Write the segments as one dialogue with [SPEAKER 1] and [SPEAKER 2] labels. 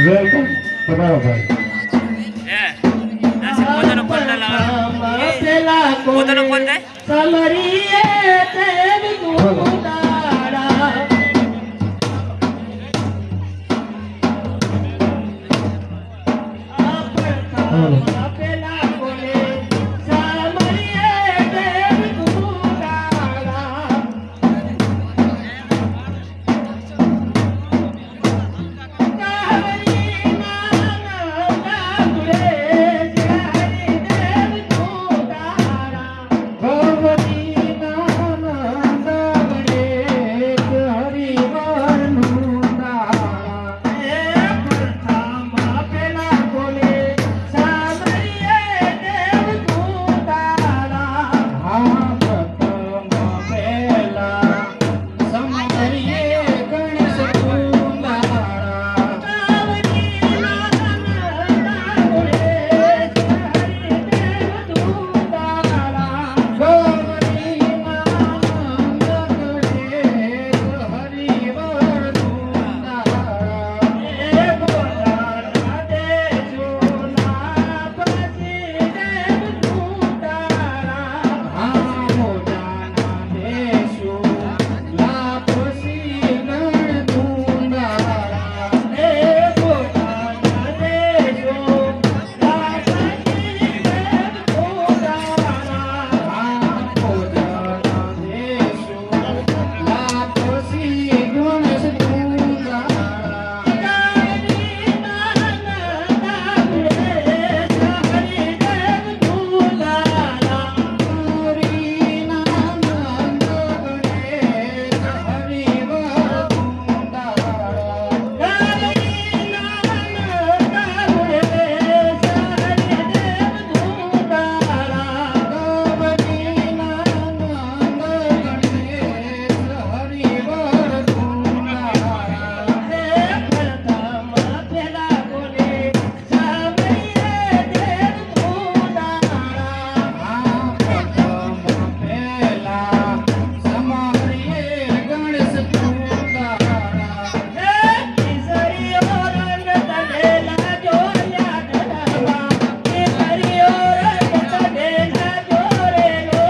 [SPEAKER 1] welcome તમારો ભાઈ
[SPEAKER 2] પોતાનો ફોન થાય
[SPEAKER 3] સમરીએ તેવ ગુદાડા પેલા કોને સમરીએ તેવ ગુદાડા કાવરી નાના કાગડે જારી દેવ ગુદાડા
[SPEAKER 1] ભવતી નાનંદવડે હરિવરનું દાણા
[SPEAKER 3] એ પ્રથમ પેલા કોને સમરીએ દેવ ગુદાડા
[SPEAKER 1] હા પ્રથમ પહેલા સમરીએ ગણેશ કુંડાળા
[SPEAKER 3] કાવરી નાના કાગડે જારી દેવ ગુદાડા
[SPEAKER 1] ગૌરી નાનંદવડે હરિવરનું દાણા
[SPEAKER 3] એ બોલાના દેજો ના પછી દેવ ગુદાડા
[SPEAKER 1] હા મોજાના દેશો લાપસી ગણતું દાણા
[SPEAKER 3] એ બોલાના દેજો ના પછી દેવ ગુદાડા
[SPEAKER 1] આ મોજાના દેશો લાપસી ગણેશ કુંડાળા
[SPEAKER 3] કાવરી નાના કાગડે જારી દેવ ગુદાડા
[SPEAKER 1] ગૌરી નાનંદવડે હરિવરનું દાણા
[SPEAKER 3] કાવરી નાના કાગડે જારી દેવ ગુદાડા
[SPEAKER 1] ગૌરી નાનંદવડે હરિવરનું દાણા
[SPEAKER 3] એ પ્રથમ પેલા કોને સમરીએ દેવ ગુદાડા
[SPEAKER 1] આ પ્રથમ પહેલા સમરીએ ગણેશ કુંડાળા
[SPEAKER 3] એ કેસરીઓ રંગ તલેલા જોયા ગઢવા કેસરીઓ રંગ તલેલા જોરેલો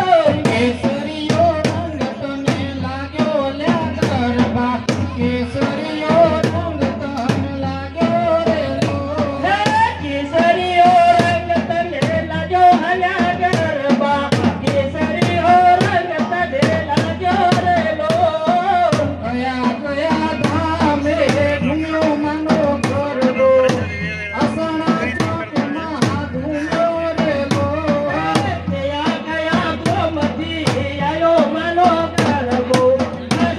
[SPEAKER 1] કેસરીયો રંગ તને લાગ્યો લ્યા ગરબા કેસરીયો રંગ તને લાગ્યો રેલો
[SPEAKER 3] હે કેસરીઓ રંગ તલેલા જોયા ગરબા કેસરીઓ રંગ તલેલા જોરેલો
[SPEAKER 1] કયા કયા ધામે ઘૂમ્યો મનો ગરબો અસણા ચોકમાં ઘૂમ્યો રેલો
[SPEAKER 3] કયા કયા ગોમતી આયો મનો ગરબો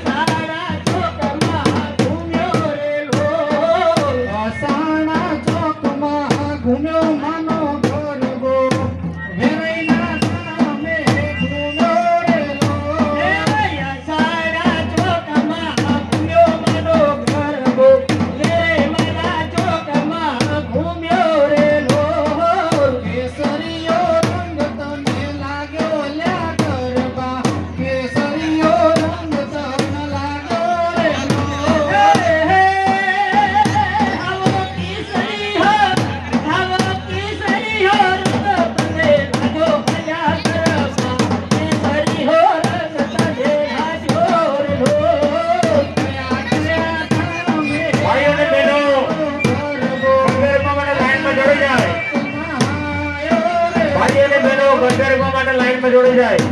[SPEAKER 3] સારા ચોકમાં ઘૂમ્યો રેલો
[SPEAKER 1] અસણા ચોકમાં ઘૂમ્યો મનો ગરબો વેરૈના ધામે ઘૂમ્યો રેલો
[SPEAKER 3] સારા ચોકમાં ઘૂમ્યો મનો ગરબો રે મારા ચોકમાં ઘૂમ્યો રેલો
[SPEAKER 1] કેસરીયો રંગ તને લાગ્યો લ્યા ગરબા કેસરીયો રંગ તને લાગ્યો રેલો
[SPEAKER 3] આવો કેસરી હો રંગ તને લાજો ભયા ગરબા કેસરી હો રંગ તને લાજો રેલો
[SPEAKER 1] કયા કયા ધામે
[SPEAKER 2] ભાઈઓ અને બહેનો
[SPEAKER 1] ગરબો
[SPEAKER 2] ગરબા માટે લાઈનમાં જોડી જાય
[SPEAKER 1] આયો રે
[SPEAKER 2] ભાઈઓ અને બહેનો ગરબા માટે લાઈનમાં જોડી જાય